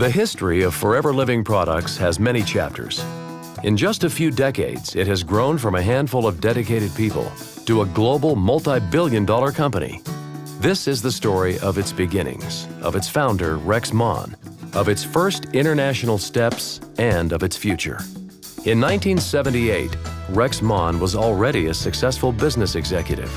The history of Forever Living Products has many chapters. In just a few decades, it has grown from a handful of dedicated people to a global multi-billion-dollar company. This is the story of its beginnings, of its founder, Rex Maughan, of its first international steps, and of its future. In 1978, Rex Maughan was already a successful business executive,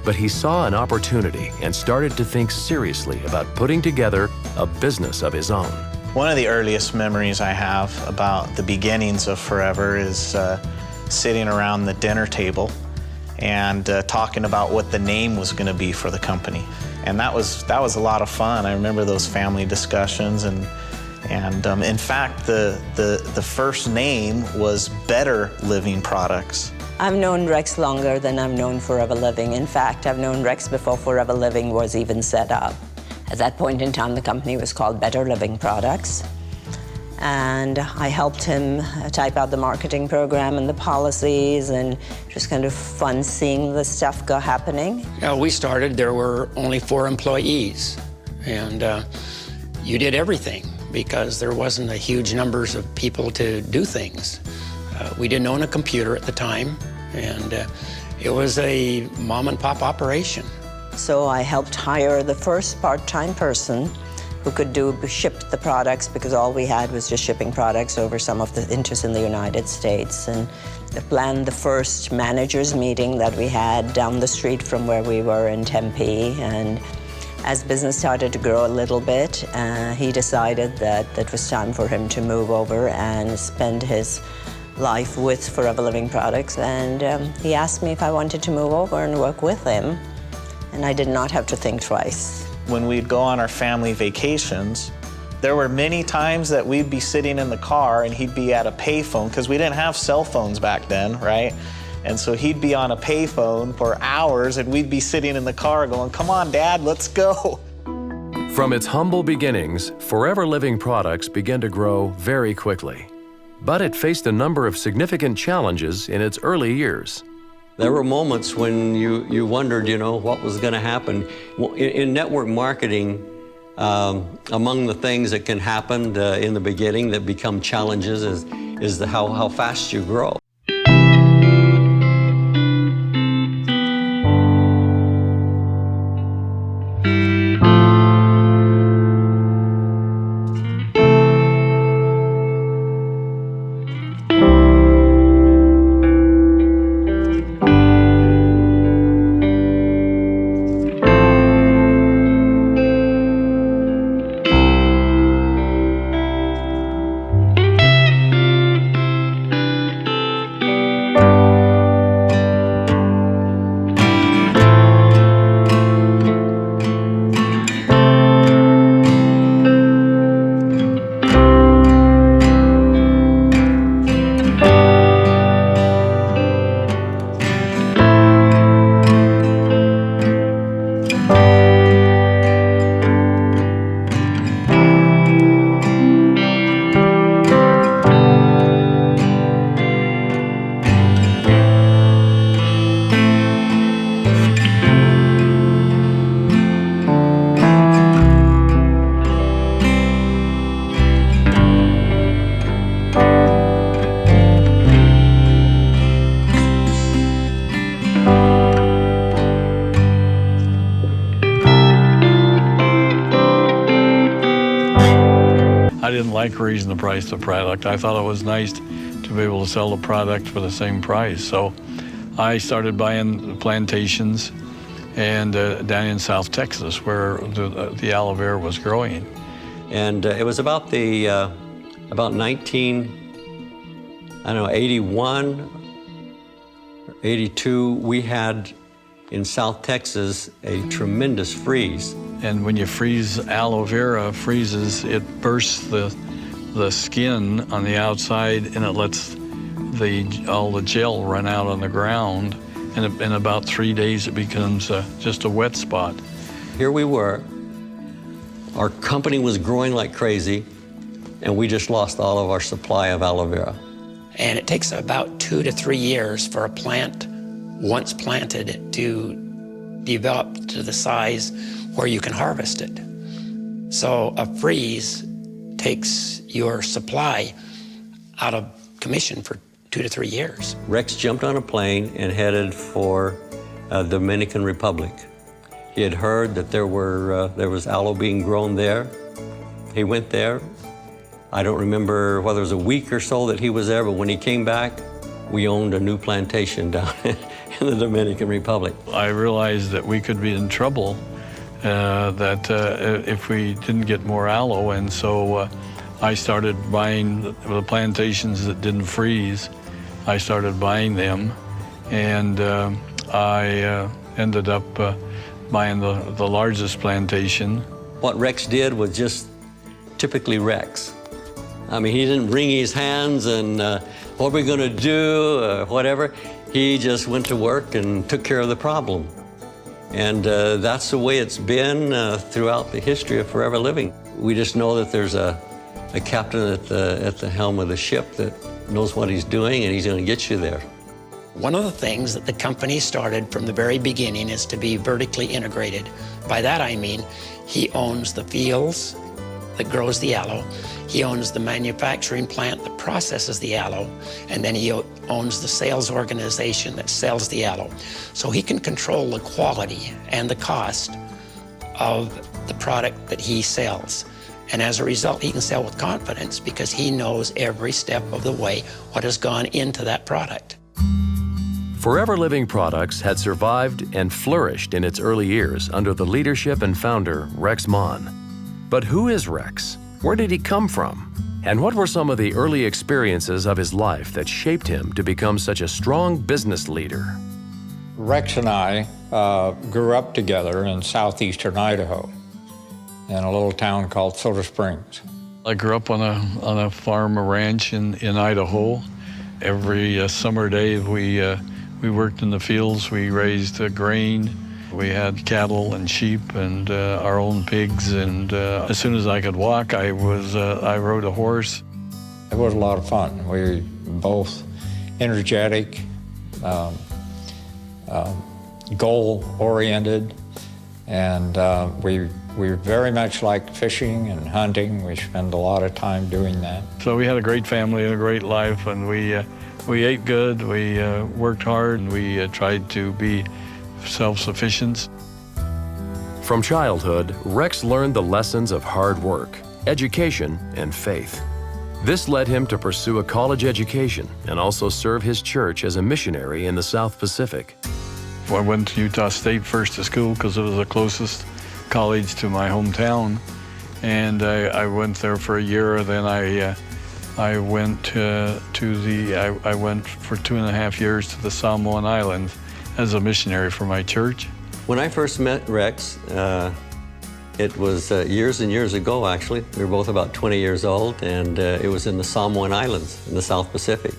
but he saw an opportunity and started to think seriously about putting together a business of his own. One of the earliest memories I have about the beginnings of Forever is sitting around the dinner table and talking about what the name was going to be for the company. And that was a lot of fun. I remember those family discussions, and in fact, the first name was Better Living Products. I've known Rex longer than I've known Forever Living. In fact, I've known Rex before Forever Living was even set up. At that point in time, the company was called Better Living Products. And I helped him type out the marketing program and the policies, and it was kind of fun seeing the stuff go happening. We started, there were only 4 employees, and you did everything because there wasn't a huge numbers of people to do things. We didn't own a computer at the time, and it was a mom-and-pop operation. So I helped hire the first part-time person who could ship the products, because all we had was just shipping products over some of the interests in the United States. And I planned the first managers meeting that we had down the street from where we were in Tempe. And as business started to grow a little bit, he decided that it was time for him to move over and spend his life with Forever Living Products. And he asked me if I wanted to move over and work with him. And I did not have to think twice. When we'd go on our family vacations, there were many times that we'd be sitting in the car and he'd be at a payphone, because we didn't have cell phones back then, right? And so he'd be on a payphone for hours, and we'd be sitting in the car going, "Come on, Dad, let's go." From its humble beginnings, Forever Living Products began to grow very quickly. But it faced a number of significant challenges in its early years. There were moments when you wondered, what was going to happen. Well, in network marketing, among the things that can happen in the beginning that become challenges is how fast you grow. I didn't like raising the price of the product. I thought it was nice to be able to sell the product for the same price. So I started buying plantations and down in South Texas, where the aloe vera was growing. And it was about 81, 82, we had in South Texas a tremendous freeze. And when you freeze aloe vera, freezes, it bursts the skin on the outside, and it lets all the gel run out on the ground. And in about 3 days, it becomes just a wet spot. Here we were, our company was growing like crazy, and we just lost all of our supply of aloe vera. And it takes about 2 to 3 years for a plant, once planted, to develop to the size where you can harvest it. So a freeze takes your supply out of commission for 2 to 3 years. Rex jumped on a plane and headed for Dominican Republic. He had heard that there was aloe being grown there. He went there. I don't remember whether it was a week or so that he was there, but when he came back, we owned a new plantation down in the Dominican Republic. I realized that we could be in trouble, if we didn't get more aloe, and so I started buying the plantations that didn't freeze. I started buying them, and I ended up buying the largest plantation. What Rex did was just typically Rex. I mean, he didn't wring his hands and what are we going to do, whatever. He just went to work and took care of the problem. And that's the way it's been throughout the history of Forever Living. We just know that there's a captain at the helm of the ship that knows what he's doing, and he's going to get you there. One of the things that the company started from the very beginning is to be vertically integrated. By that I mean he owns the fields that grows the aloe, he owns the manufacturing plant that processes the aloe, and then he owns the sales organization that sells the aloe. So he can control the quality and the cost of the product that he sells. And as a result, he can sell with confidence because he knows every step of the way what has gone into that product. Forever Living Products had survived and flourished in its early years under the leadership and founder, Rex Maughan. But who is Rex? Where did he come from? And what were some of the early experiences of his life that shaped him to become such a strong business leader? Rex and I grew up together in southeastern Idaho in a little town called Soda Springs. I grew up on a farm, a ranch in Idaho. Every summer day we worked in the fields. We raised grain. We had cattle and sheep and our own pigs. And as soon as I could walk, I rode a horse. It was a lot of fun. We were both energetic, goal-oriented, and we very much liked fishing and hunting. We spent a lot of time doing that. So we had a great family and a great life, and we ate good, we worked hard, and we tried to be self-sufficient. From childhood, Rex learned the lessons of hard work, education, and faith. This led him to pursue a college education and also serve his church as a missionary in the South Pacific. I went to Utah State first to school because it was the closest college to my hometown, and I went there for a year. Then I went for 2.5 years to the Samoan Islands as a missionary for my church. When I first met Rex, it was years and years ago, actually. We were both about 20 years old, and it was in the Samoan Islands in the South Pacific.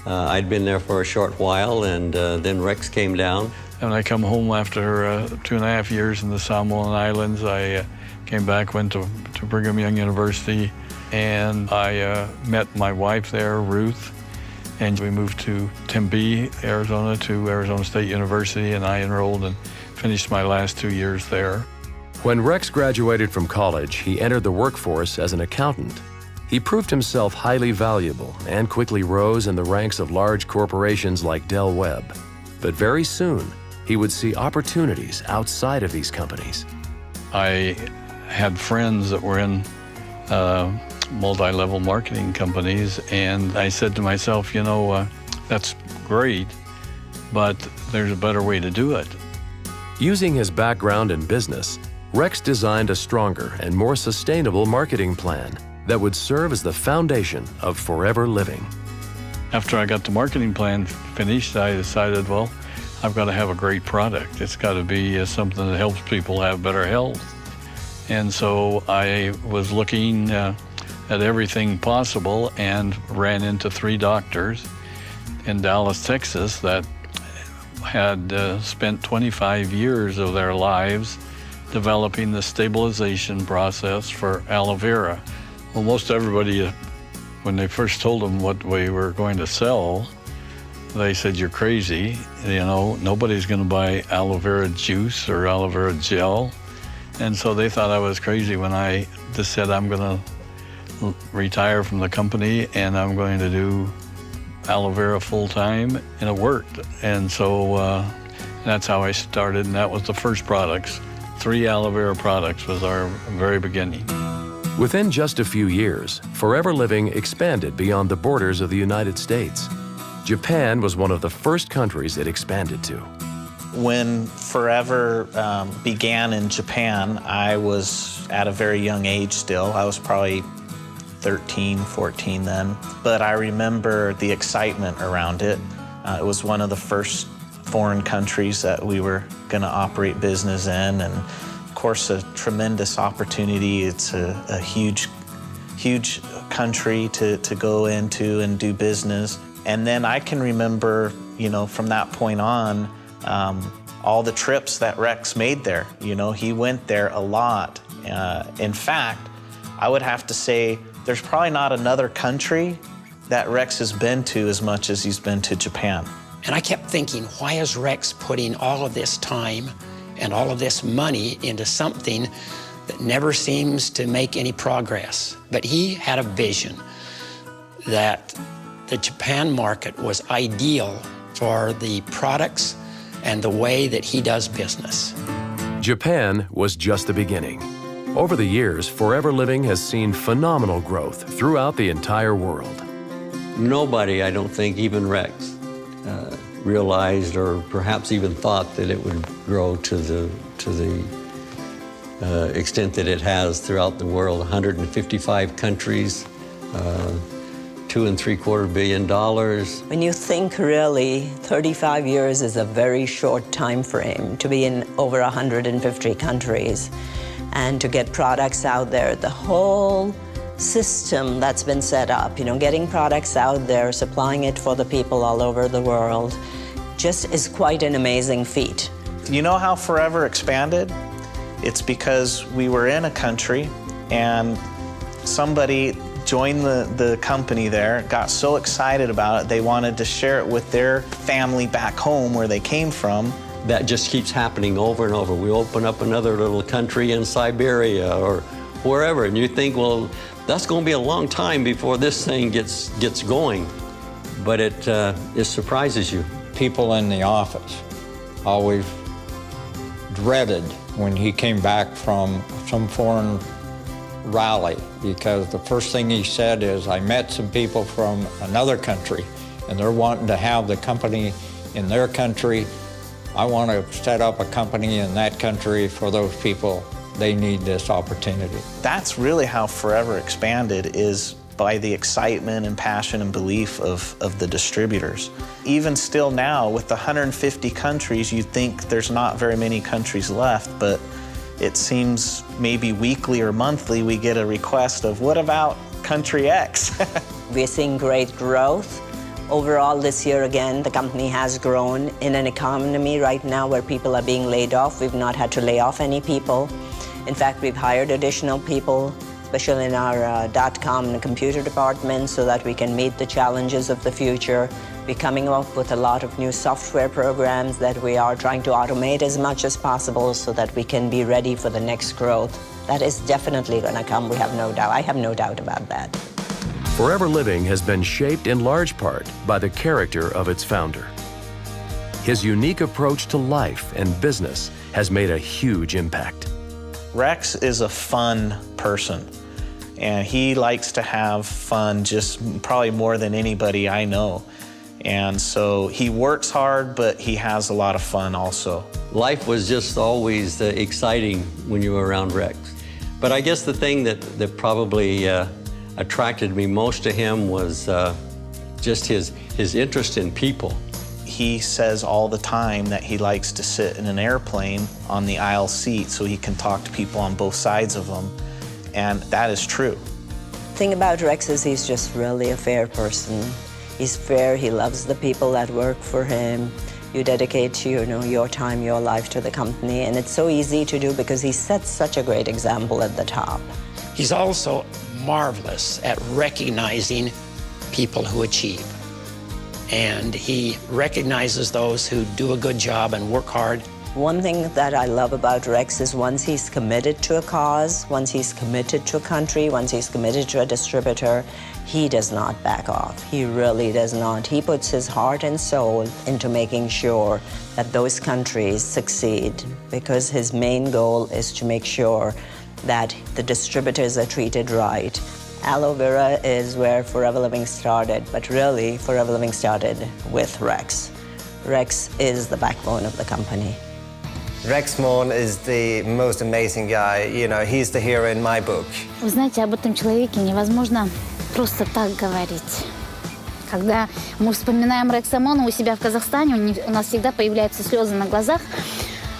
I'd been there for a short while, and then Rex came down. And I come home after 2.5 years in the Samoan Islands. I came back, went to Brigham Young University, and I met my wife there, Ruth, and we moved to Tempe, Arizona, to Arizona State University, and I enrolled and finished my last 2 years there. When Rex graduated from college, he entered the workforce as an accountant. He proved himself highly valuable and quickly rose in the ranks of large corporations like Del Webb. But very soon, he would see opportunities outside of these companies. I had friends that were in multi-level marketing companies, and I said to myself, you know, that's great, but there's a better way to do it. Using his background in business, Rex designed a stronger and more sustainable marketing plan that would serve as the foundation of Forever Living. After I got the marketing plan finished, I decided, well, I've got to have a great product. It's got to be something that helps people have better health. And so I was looking at everything possible and ran into 3 doctors in Dallas, Texas that had spent 25 years of their lives developing the stabilization process for aloe vera. Well, most everybody, when they first told them what we were going to sell, they said, you're crazy. You know, nobody's going to buy aloe vera juice or aloe vera gel. And so they thought I was crazy when I just said, I'm going to retire from the company and I'm going to do aloe vera full-time, and it worked. And so that's how I started, and that was the first products. 3 aloe vera products was our very beginning. Within just a few years, Forever Living expanded beyond the borders of the United States. Japan was one of the first countries it expanded to. When Forever began in Japan, I was at a very young age still. I was probably 13, 14 then. But I remember the excitement around it. It was one of the first foreign countries that we were going to operate business in, and of course a tremendous opportunity. It's a huge country to go into and do business. And then I can remember, you know, from that point on, all the trips that Rex made there. You know, he went there a lot. In fact, I would have to say there's probably not another country that Rex has been to as much as he's been to Japan. And I kept thinking, why is Rex putting all of this time and all of this money into something that never seems to make any progress? But he had a vision that the Japan market was ideal for the products and the way that he does business. Japan was just the beginning. Over the years, Forever Living has seen phenomenal growth throughout the entire world. Nobody, I don't think, even Rex, realized or perhaps even thought that it would grow to the extent that it has throughout the world. 155 countries, $2.75 billion. When you think really, 35 years is a very short time frame to be in over 150 countries and to get products out there. The whole system that's been set up, you know, getting products out there, supplying it for the people all over the world, just is quite an amazing feat. You know how Forever expanded? It's because we were in a country and somebody joined the company there, got so excited about it, they wanted to share it with their family back home where they came from. That just keeps happening over and over. We open up another little country in Siberia or wherever, and you think, well, that's going to be a long time before this thing gets going. But it surprises you. People in the office always dreaded when he came back from some foreign rally, because the first thing he said is, I met some people from another country and they're wanting to have the company in their country. I want to set up a company in that country for those people. They need this opportunity. That's really how Forever expanded, is by the excitement and passion and belief of the distributors. Even still now, with the 150 countries, you'd think there's not very many countries left, but it seems maybe weekly or monthly we get a request of, what about country X? We're seeing great growth. Overall this year, again, the company has grown in an economy right now where people are being laid off. We've not had to lay off any people. In fact, we've hired additional people, especially in our .com and computer department, so that we can meet the challenges of the future. We're coming up with a lot of new software programs that we are trying to automate as much as possible so that we can be ready for the next growth. That is definitely going to come, we have no doubt. I have no doubt about that. Forever Living has been shaped in large part by the character of its founder. His unique approach to life and business has made a huge impact. Rex is a fun person, and he likes to have fun just probably more than anybody I know. And so he works hard, but he has a lot of fun also. Life was just always exciting when you were around Rex. But I guess the thing that probably attracted me most to him was just his interest in people. He says all the time that he likes to sit in an airplane on the aisle seat so he can talk to people on both sides of them, and that is true. The thing about Rex is he's just really a fair person. He's fair, he loves the people that work for him. You dedicate, you know, your time, your life to the company, and it's so easy to do because he sets such a great example at the top. He's also marvelous at recognizing people who achieve. And he recognizes those who do a good job and work hard, One thing that I love about Rex is once he's committed to a cause, once he's committed to a country, once he's committed to a distributor, he does not back off. He really does not. He puts his heart and soul into making sure that those countries succeed, because his main goal is to make sure that the distributors are treated right. Aloe vera is where Forever Living started, but really Forever Living started with Rex. Rex is the backbone of the company. Rex Maughan is the most amazing guy. You know, he's the hero in my book. Вы знаете, об этом человеке невозможно просто так говорить. Когда мы вспоминаем Рекса Маugана у себя в Казахстане, у нас всегда появляются слезы на глазах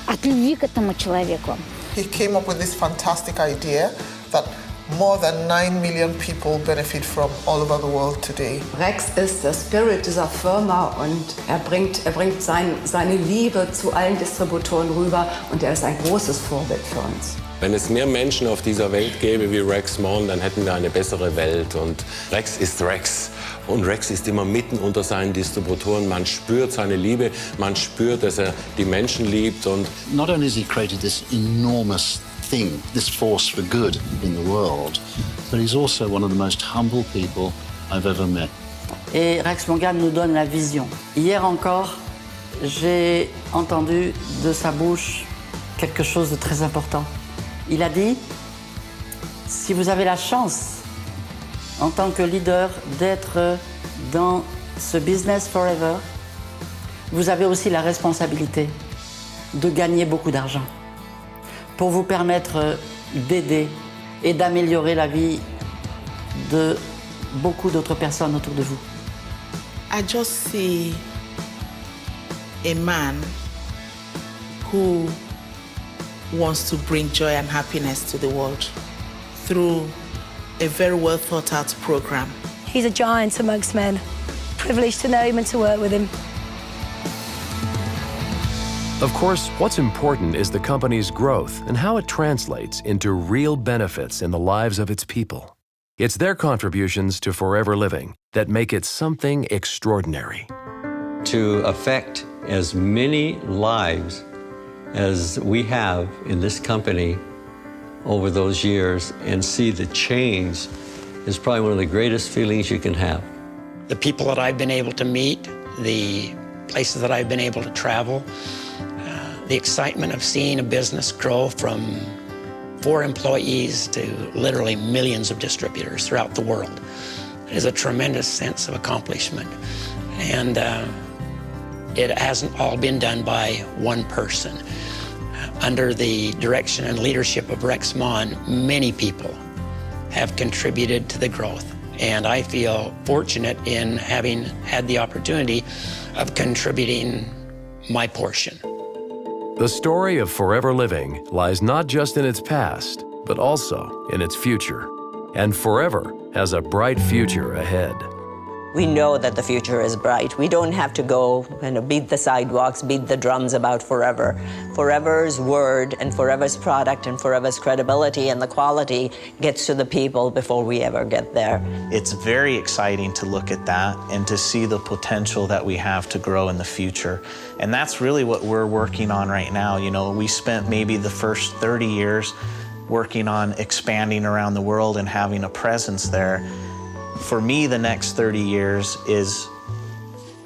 от любви к этому человеку. He came up with this fantastic idea that more than 9 million people benefit from all over the world today. Rex ist der Spirit dieser Firma und er bringt seine Liebe zu allen Distributoren rüber und er ist ein großes Vorbild für uns. Wenn es mehr Menschen auf dieser Welt gäbe wie Rex Maughan, dann hätten wir eine bessere Welt. Und Rex ist Rex. Und Rex ist immer mitten unter seinen Distributoren. Man spürt seine Liebe, man spürt, dass er die Menschen liebt. Und not only has he created this enormous thing, this force for good in the world, but he's also one of the most humble people I've ever met. Et Rex Maughan nous donne la vision. Hier encore, j'ai entendu de sa bouche quelque chose de très important. Il a dit, si vous avez la chance, en tant que leader, d'être dans ce business forever, vous avez aussi la responsabilité de gagner beaucoup d'argent pour vous permettre d'aider et d'améliorer la vie de beaucoup d'autres personnes autour de vous. I just see a man who wants to bring joy and happiness to the world through a very well thought out program. He's a giant amongst men. Privileged to know him and to work with him. Of course, what's important is the company's growth and how it translates into real benefits in the lives of its people. It's their contributions to Forever Living that make it something extraordinary. To affect as many lives as we have in this company over those years and see the change is probably one of the greatest feelings you can have. The people that I've been able to meet, the places that I've been able to travel, the excitement of seeing a business grow from 4 employees to literally millions of distributors throughout the world is a tremendous sense of accomplishment. And it hasn't all been done by one person. Under the direction and leadership of Rex Maughan, many people have contributed to the growth. And I feel fortunate in having had the opportunity of contributing my portion. The story of Forever Living lies not just in its past, but also in its future. And Forever has a bright future ahead. We know that the future is bright. We don't have to go and beat the sidewalks, beat the drums about Forever. Forever's word and Forever's product and Forever's credibility and the quality gets to the people before we ever get there. It's very exciting to look at that and to see the potential that we have to grow in the future. And that's really what we're working on right now. You know, we spent maybe the first 30 years working on expanding around the world and having a presence there. For me, the next 30 years is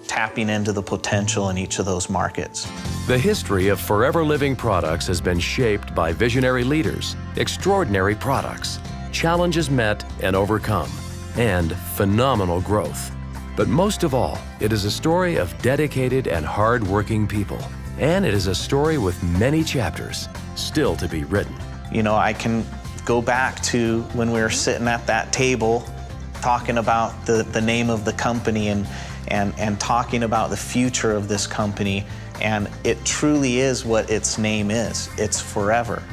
tapping into the potential in each of those markets. The history of Forever Living products has been shaped by visionary leaders, extraordinary products, challenges met and overcome, and phenomenal growth. But most of all, it is a story of dedicated and hard-working people. And it is a story with many chapters still to be written. You know, I can go back to when we were sitting at that table talking about the name of the company and talking about the future of this company. And it truly is what its name is. It's forever.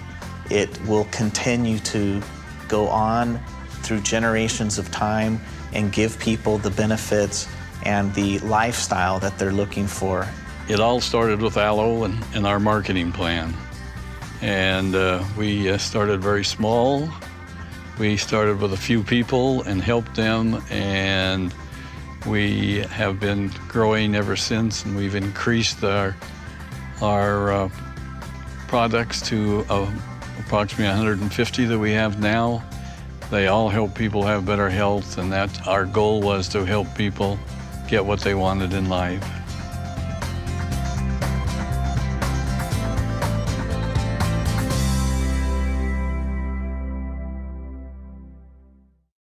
It will continue to go on through generations of time and give people the benefits and the lifestyle that they're looking for. It all started with aloe and our marketing plan. And we started very small. We started with a few people and helped them, and we have been growing ever since, and we've increased our products to approximately 150 that we have now. They all help people have better health, and that our goal was to help people get what they wanted in life.